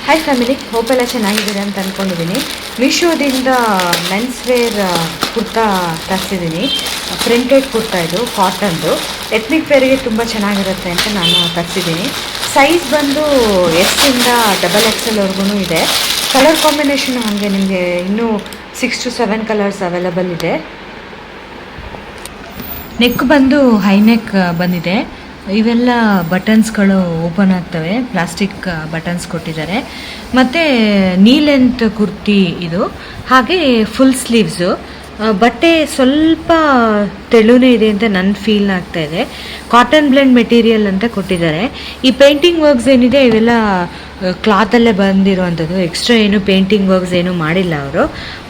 Hi family, hope ಎಲ್ಲ ಚೆನ್ನಾಗಿದ್ದೀರಿ ಅಂತ ಅಂದ್ಕೊಂಡಿದ್ದೀನಿ. ಮೀಶೋದಿಂದ ಮೆನ್ಸ್ ವೇರ್ ಕುರ್ತಾ ತರಿಸಿದ್ದೀನಿ. ಪ್ರಿಂಟೆಡ್ ಕುರ್ತಾ, ಇದು ಕಾಟನ್ದು. ಎತ್ನಿಕ್ ವೇರಿಗೆ ತುಂಬ ಚೆನ್ನಾಗಿರುತ್ತೆ ಅಂತ ನಾನು ತರಿಸಿದ್ದೀನಿ. ಸೈಜ್ ಬಂದು ಎಸ್ಸಿಂದ XXL ಇದೆ. ಕಲರ್ ಕಾಂಬಿನೇಷನ್ ಹಾಗೆ ನಿಮಗೆ ಇನ್ನೂ 6 to 7 ಕಲರ್ಸ್ ಅವೈಲಬಲ್ ಇದೆ. ನೆಕ್ ಬಂದು ಹೈ ನೆಕ್ ಬಂದಿದೆ. ಇವೆಲ್ಲ ಬಟನ್ಸ್ಗಳು ಓಪನ್ ಆಗ್ತವೆ, ಪ್ಲಾಸ್ಟಿಕ್ ಬಟನ್ಸ್ ಕೊಟ್ಟಿದ್ದಾರೆ. ಮತ್ತು ನೀ ಲೆಂತ್ ಕುರ್ತಿ ಇದು, ಹಾಗೆ ಫುಲ್ ಸ್ಲೀವ್ಸು. ಬಟ್ಟೆ ಸ್ವಲ್ಪ ತೆಳುನೇ ಇದೆ ಅಂತ ನನ್ನ ಫೀಲ್ ಆಗ್ತಾ ಇದೆ. ಕಾಟನ್ ಬ್ಲೆಂಡ್ ಮೆಟೀರಿಯಲ್ ಅಂತ ಕೊಟ್ಟಿದ್ದಾರೆ. ಈ ಪೇಂಟಿಂಗ್ ವರ್ಕ್ಸ್ ಏನಿದೆ ಇವೆಲ್ಲ ಕ್ಲಾತಲ್ಲೇ ಬಂದಿರುವಂಥದ್ದು. ಎಕ್ಸ್ಟ್ರಾ ಏನು ಪೇಂಟಿಂಗ್ ವರ್ಕ್ಸ್ ಏನು ಮಾಡಿಲ್ಲ ಅವರು.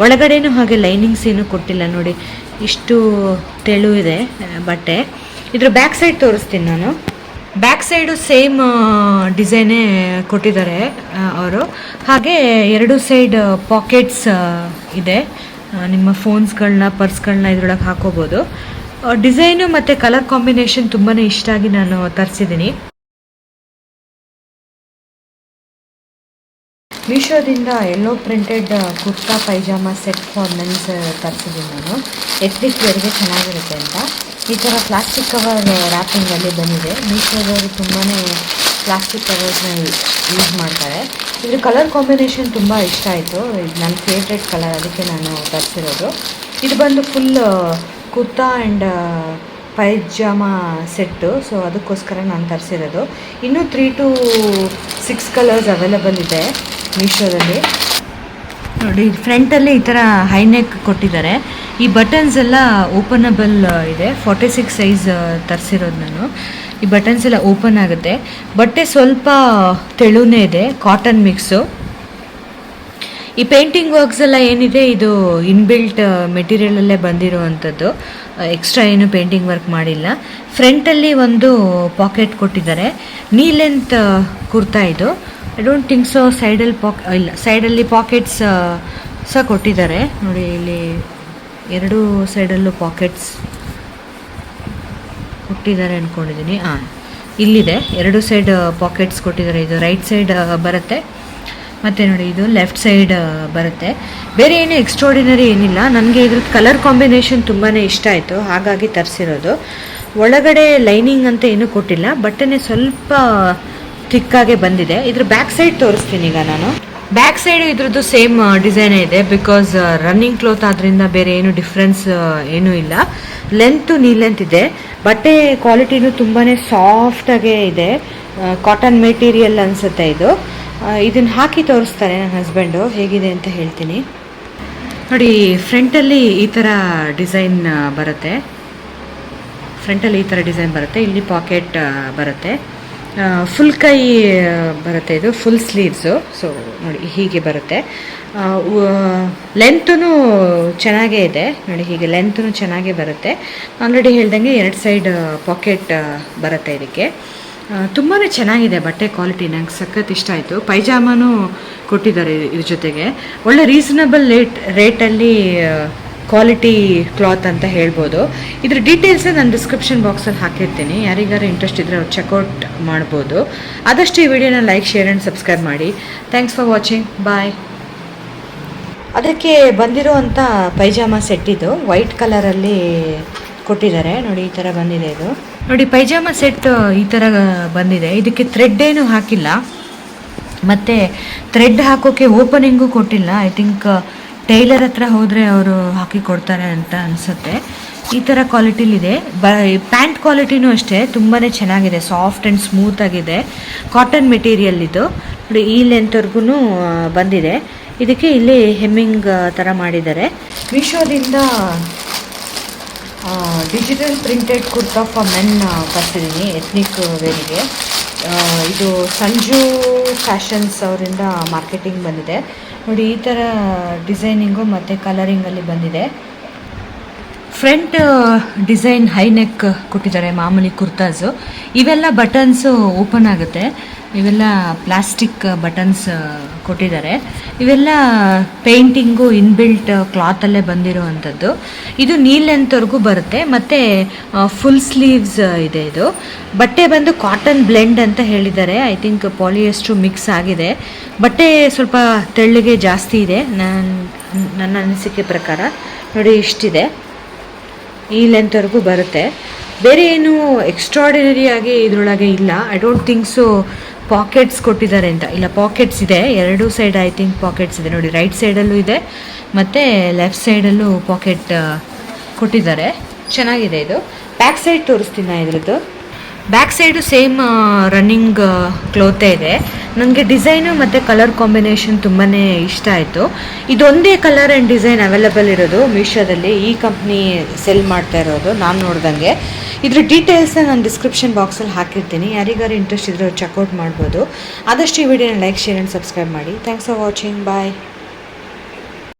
ಒಳಗಡೆನೂ ಹಾಗೆ ಲೈನಿಂಗ್ಸ್ ಏನು ಕೊಟ್ಟಿಲ್ಲ ನೋಡಿ, ಇಷ್ಟು ತೆಳು ಇದೆ ಬಟ್ಟೆ. ಇದ್ರ ಬ್ಯಾಕ್ ಸೈಡ್ ತೋರಿಸ್ತೀನಿ ನಾನು. ಬ್ಯಾಕ್ ಸೈಡು ಸೇಮ್ ಡಿಸೈನೇ ಕೊಟ್ಟಿದ್ದಾರೆ ಅವರು. ಹಾಗೆ ಎರಡು ಸೈಡ್ ಪಾಕೆಟ್ಸ್ ಇದೆ. ನಿಮ್ಮ ಫೋನ್ಸ್ಗಳನ್ನ, ಪರ್ಸ್ಗಳನ್ನ ಇದ್ರೊಳಗೆ ಹಾಕೋಬೋದು. ಡಿಸೈನು ಮತ್ತು ಕಲರ್ ಕಾಂಬಿನೇಷನ್ ತುಂಬಾ ಇಷ್ಟ ಆಗಿ ನಾನು ತರಿಸಿದ್ದೀನಿ. ಮೀಶೋದಿಂದ yellow printed kurta pyjama set for men's ತರಿಸಿದ್ದೀನಿ ನಾನು. ಎತ್ನಿಕ್ ವೇರ್ಗೆ ಚೆನ್ನಾಗಿರುತ್ತೆ ಅಂತ. ಈ ಥರ ಪ್ಲಾಸ್ಟಿಕ್ ಕವರ್ ರ್ಯಾಪಿಂಗಲ್ಲಿ ಬಂದಿದೆ. ಮೀಶೋದವರು ತುಂಬಾ ಪ್ಲಾಸ್ಟಿಕ್ ಕವರ್ಸ್ನ ಯೂಸ್ ಮಾಡ್ತಾರೆ. ಇದ್ರ ಕಲರ್ ಕಾಂಬಿನೇಷನ್ ತುಂಬ ಇಷ್ಟ ಆಯಿತು. ಇದು ನನ್ನ ಫೇವ್ರೆಟ್ ಕಲರ್, ಅದಕ್ಕೆ ನಾನು ತರಿಸಿರೋದು. ಇದು ಬಂದು full kurta and pyjama set, so ಅದಕ್ಕೋಸ್ಕರ ನಾನು ತರಿಸಿರೋದು. ಇನ್ನೂ 3 to 6 ಕಲರ್ಸ್ ಅವೈಲಬಲ್ ಇದೆ ಮೀಶೋದಲ್ಲಿ. ನೋಡಿ, ಫ್ರಂಟಲ್ಲಿ ಈ ಥರ ಹೈನೆಕ್ ಕೊಟ್ಟಿದ್ದಾರೆ. ಈ ಬಟನ್ಸ್ ಎಲ್ಲ ಓಪನಬಲ್ ಇದೆ. 46 ಸೈಜ್ ತರಿಸಿರೋದು ನಾನು. ಈ ಬಟನ್ಸ್ ಎಲ್ಲ ಓಪನ್ ಆಗುತ್ತೆ. ಬಟ್ಟೆ ಸ್ವಲ್ಪ ತೆಳುನೇ ಇದೆ, ಕಾಟನ್ ಮಿಕ್ಸು. ಈ ಪೇಂಟಿಂಗ್ ವರ್ಕ್ಸ್ ಎಲ್ಲ ಏನಿದೆ ಇದು ಇನ್ಬಿಲ್ಟ್ ಮೆಟೀರಿಯಲಲ್ಲೇ ಬಂದಿರುವಂಥದ್ದು. ಎಕ್ಸ್ಟ್ರಾ ಏನು ಪೇಂಟಿಂಗ್ ವರ್ಕ್ ಮಾಡಿಲ್ಲ. ಫ್ರಂಟಲ್ಲಿ ಒಂದು ಪಾಕೆಟ್ ಕೊಟ್ಟಿದ್ದಾರೆ. ನೀ ಲೆಂತ್ ಕುರ್ತಾ ಇದು. ಐ ಡೋಂಟ್ ಥಿಂಕ್ ಸೊ ಸೈಡಲ್ಲಿ ಇಲ್ಲ, ಸೈಡಲ್ಲಿ ಪಾಕೆಟ್ಸ್ ಸಹ ಕೊಟ್ಟಿದ್ದಾರೆ ನೋಡಿ. ಇಲ್ಲಿ ಎರಡು ಸೈಡಲ್ಲೂ ಪಾಕೆಟ್ಸ್ ಕೊಟ್ಟಿದ್ದಾರೆ ಅಂದ್ಕೊಂಡಿದ್ದೀನಿ. ಇಲ್ಲಿದೆ, ಎರಡು ಸೈಡ್ ಪಾಕೆಟ್ಸ್ ಕೊಟ್ಟಿದ್ದಾರೆ. ಇದು ರೈಟ್ ಸೈಡ್ ಬರುತ್ತೆ, ಮತ್ತು ನೋಡಿ ಇದು ಲೆಫ್ಟ್ ಸೈಡ್ ಬರುತ್ತೆ. ಬೇರೆ ಏನು ಎಕ್ಸ್ಟ್ರಾರ್ಡಿನರಿ ಏನಿಲ್ಲ. ನನಗೆ ಇದ್ರದ್ದು ಕಲರ್ ಕಾಂಬಿನೇಷನ್ ತುಂಬಾ ಇಷ್ಟ ಆಯಿತು, ಹಾಗಾಗಿ ತರಿಸಿರೋದು. ಒಳಗಡೆ ಲೈನಿಂಗ್ ಅಂತ ಏನೂ ಕೊಟ್ಟಿಲ್ಲ, ಬಟ್ಟೆನೇ ಸ್ವಲ್ಪ ಥಿಕ್ಕಾಗೆ ಬಂದಿದೆ. ಇದ್ರ ಬ್ಯಾಕ್ ಸೈಡ್ ತೋರಿಸ್ತೀನಿ ಈಗ ನಾನು. ಬ್ಯಾಕ್ ಸೈಡ್ ಇದ್ರದ್ದು ಸೇಮ್ ಡಿಸೈನೇ ಇದೆ, ಬಿಕಾಸ್ ರನ್ನಿಂಗ್ ಕ್ಲೋತ್ ಆದ್ದರಿಂದ ಬೇರೆ ಏನು ಡಿಫ್ರೆನ್ಸ್ ಏನೂ ಇಲ್ಲ. ಲೆಂತು ನೀ ಲೆಂತ್ ಇದೆ. ಬಟ್ಟೆ ಕ್ವಾಲಿಟಿನೂ ತುಂಬಾ ಸಾಫ್ಟಾಗೇ ಇದೆ. ಕಾಟನ್ ಮೆಟೀರಿಯಲ್ ಅನಿಸುತ್ತೆ ಇದು. ಇದನ್ನು ಹಾಕಿ ತೋರಿಸ್ತಾರೆ ನನ್ನ ಹಸ್ಬೆಂಡು, ಹೇಗಿದೆ ಅಂತ ಹೇಳ್ತೀನಿ. ನೋಡಿ, ಫ್ರಂಟಲ್ಲಿ ಈ ಥರ ಡಿಸೈನ್ ಬರುತ್ತೆ. ಫ್ರಂಟಲ್ಲಿ ಈ ಥರ ಡಿಸೈನ್ ಬರುತ್ತೆ. ಇಲ್ಲಿ ಪಾಕೆಟ್ ಬರುತ್ತೆ. ಫುಲ್ ಕೈ ಬರುತ್ತೆ. ಇದು ಫುಲ್ ಸ್ಲೀವ್ಸು. ಸೊ ನೋಡಿ, ಹೀಗೆ ಬರುತ್ತೆ. ಲೆಂತೂ ಚೆನ್ನಾಗೇ ಇದೆ ನೋಡಿ, ಹೀಗೆ ಲೆಂತೂ ಚೆನ್ನಾಗೇ ಬರುತ್ತೆ. ಆಲ್ರೆಡಿ ಹೇಳ್ದಂಗೆ ಎರಡು ಸೈಡ್ ಪಾಕೆಟ್ ಬರುತ್ತೆ ಇದಕ್ಕೆ. ತುಂಬಾ ಚೆನ್ನಾಗಿದೆ ಬಟ್ಟೆ ಕ್ವಾಲಿಟಿ, ನಂಗೆ ಸಖತ್ ಇಷ್ಟ ಆಯಿತು. ಪೈಜಾಮನೂ ಕೊಟ್ಟಿದ್ದಾರೆ ಇದ್ರ ಜೊತೆಗೆ. ಒಳ್ಳೆ ರೀಸನಬಲ್ ರೇಟಲ್ಲಿ ಕ್ವಾಲಿಟಿ ಕ್ಲಾತ್ ಅಂತ ಹೇಳ್ಬೋದು. ಇದ್ರ ಡೀಟೇಲ್ಸ್ ನಾನು ಡಿಸ್ಕ್ರಿಪ್ಷನ್ ಬಾಕ್ಸಲ್ಲಿ ಹಾಕಿರ್ತೀನಿ. ಯಾರಿಗಾರು ಇಂಟ್ರೆಸ್ಟ್ ಇದ್ದರೆ ಅವ್ರು ಚೆಕ್ಔಟ್ ಮಾಡ್ಬೋದು. ಆದಷ್ಟು ಈ ವಿಡಿಯೋನ ಲೈಕ್, ಶೇರ್ ಆ್ಯಂಡ್ ಸಬ್ಸ್ಕ್ರೈಬ್ ಮಾಡಿ. Thanks for watching. ಬಾಯ್. ಅದಕ್ಕೆ ಬಂದಿರೋವಂಥ ಪೈಜಾಮ ಸೆಟ್ ಇದು ವೈಟ್ ಕಲರಲ್ಲಿ ಕೊಟ್ಟಿದ್ದಾರೆ ನೋಡಿ. ಈ ಥರ ಬಂದಿದೆ ಇದು ನೋಡಿ. ಪೈಜಾಮ ಸೆಟ್ ಈ ಥರ ಬಂದಿದೆ. ಇದಕ್ಕೆ ಥ್ರೆಡ್ ಏನು ಹಾಕಿಲ್ಲ, ಮತ್ತು ಥ್ರೆಡ್ ಹಾಕೋಕ್ಕೆ ಓಪನಿಂಗು ಕೊಟ್ಟಿಲ್ಲ. ಐ ಥಿಂಕ್ ಟೈಲರ್ ಹತ್ರ ಹೋದರೆ ಅವರು ಹಾಕಿ ಕೊಡ್ತಾರೆ ಅಂತ ಅನಿಸುತ್ತೆ. ಈ ಥರ ಕ್ವಾಲಿಟಿಲಿದೆ. ಪ್ಯಾಂಟ್ ಕ್ವಾಲಿಟಿನೂ ಅಷ್ಟೇ ತುಂಬಾ ಚೆನ್ನಾಗಿದೆ, ಸಾಫ್ಟ್ ಆ್ಯಂಡ್ ಸ್ಮೂತ್ ಆಗಿದೆ. ಕಾಟನ್ ಮೆಟೀರಿಯಲ್ ಇದು ನೋಡಿ. ಈ ಲೆಂತ್ವರೆಗೂ ಬಂದಿದೆ. ಇದಕ್ಕೆ ಇಲ್ಲಿ ಹೆಮ್ಮಿಂಗ್ ಥರ ಮಾಡಿದ್ದಾರೆ. ಮೀಶೋದಿಂದ digital printed kurta for men ತರಿಸಿದ್ದೀನಿ ಎತ್ನಿಕ್ ವೇರಿಗೆ. ಇದು ಸಂಜು ಫ್ಯಾಷನ್ಸ್ ಅವರಿಂದ ಮಾರ್ಕೆಟಿಂಗ್ ಬಂದಿದೆ ನೋಡಿ. ಈ ಥರ ಡಿಸೈನಿಂಗು ಮತ್ತು ಕಲರಿಂಗಲ್ಲಿ ಬಂದಿದೆ. ಫ್ರಂಟ್ ಡಿಸೈನ್ ಹೈ ನೆಕ್ ಕೊಟ್ಟಿದ್ದಾರೆ, ಮಾಮೂಲಿ ಕುರ್ತಾಸು. ಇವೆಲ್ಲ ಬಟನ್ಸು ಓಪನ್ ಆಗುತ್ತೆ, ಇವೆಲ್ಲ ಪ್ಲಾಸ್ಟಿಕ್ ಬಟನ್ಸ್ ಕೊಟ್ಟಿದ್ದಾರೆ. ಇವೆಲ್ಲ ಪೇಂಟಿಂಗು ಇನ್ಬಿಲ್ಟ್ ಕ್ಲಾತಲ್ಲೇ ಬಂದಿರುವಂಥದ್ದು. ಇದು ನೀ ಲೆಂತ್ವರೆಗೂ ಬರುತ್ತೆ ಮತ್ತು ಫುಲ್ ಸ್ಲೀವ್ಸ್ ಇದೆ. ಇದು ಬಟ್ಟೆ ಬಂದು ಕಾಟನ್ ಬ್ಲೆಂಡ್ ಅಂತ ಹೇಳಿದ್ದಾರೆ. ಐ ಥಿಂಕ್ ಪಾಲಿಯೆಸ್ಟ್ರು ಮಿಕ್ಸ್ ಆಗಿದೆ. ಬಟ್ಟೆ ಸ್ವಲ್ಪ ತೆಳ್ಳಗೆ ಜಾಸ್ತಿ ಇದೆ ನನ್ನ ಅನಿಸಿಕೆ ಪ್ರಕಾರ. ನೋಡಿ ಇಷ್ಟಿದೆ, ಈ ಲೆಂತ್ವರೆಗೂ ಬರುತ್ತೆ. ಬೇರೆ ಏನು ಎಕ್ಸ್ಟ್ರಾಡಿನರಿ ಆಗಿ ಇದರೊಳಗೆ ಇಲ್ಲ. I don't think so pockets ಕೊಟ್ಟಿದ್ದಾರೆ ಅಂತ. ಇಲ್ಲ, ಪಾಕೆಟ್ಸ್ ಇದೆ, ಎರಡೂ ಸೈಡ್ ಐ ಥಿಂಕ್ ಪಾಕೆಟ್ಸ್ ಇದೆ. ನೋಡಿ ರೈಟ್ ಸೈಡಲ್ಲೂ ಇದೆ ಮತ್ತು ಲೆಫ್ಟ್ ಸೈಡಲ್ಲೂ ಪಾಕೆಟ್ ಕೊಟ್ಟಿದ್ದಾರೆ. ಚೆನ್ನಾಗಿದೆ ಇದು. ಬ್ಯಾಕ್ ಸೈಡ್ ತೋರಿಸ್ತೀನಿ ನಾನು ಇದ್ರದ್ದು. ಬ್ಯಾಕ್ ಸೈಡು ಸೇಮ್ ರನ್ನಿಂಗ್ ಕ್ಲೋತೇ ಇದೆ. ನನಗೆ ಡಿಸೈನು ಮತ್ತು ಕಲರ್ ಕಾಂಬಿನೇಷನ್ ತುಂಬಾ ಇಷ್ಟ ಆಯಿತು. ಇದೊಂದೇ ಕಲರ್ ಆ್ಯಂಡ್ ಡಿಸೈನ್ ಅವೈಲೇಬಲ್ ಇರೋದು ಮೀಶೋದಲ್ಲಿ. ಈ ಕಂಪ್ನಿ ಸೆಲ್ ಮಾಡ್ತಾ ಇರೋದು ನಾನು ನೋಡ್ದಂಗೆ. ಇದ್ರ ಡೀಟೇಲ್ಸ್ನ ನಾನು ಡಿಸ್ಕ್ರಿಪ್ಷನ್ ಬಾಕ್ಸಲ್ಲಿ ಹಾಕಿರ್ತೀನಿ. ಯಾರಿಗಾರು ಇಂಟ್ರೆಸ್ಟ್ ಇದ್ದರೆ ಚೆಕ್ಔಟ್ ಮಾಡ್ಬೋದು. ಆದಷ್ಟು ಈ ವಿಡಿಯೋನ ಲೈಕ್, ಶೇರ್ ಆ್ಯಂಡ್ ಸಬ್ಸ್ಕ್ರೈಬ್ ಮಾಡಿ. Thanks for watching. ಬಾಯ್.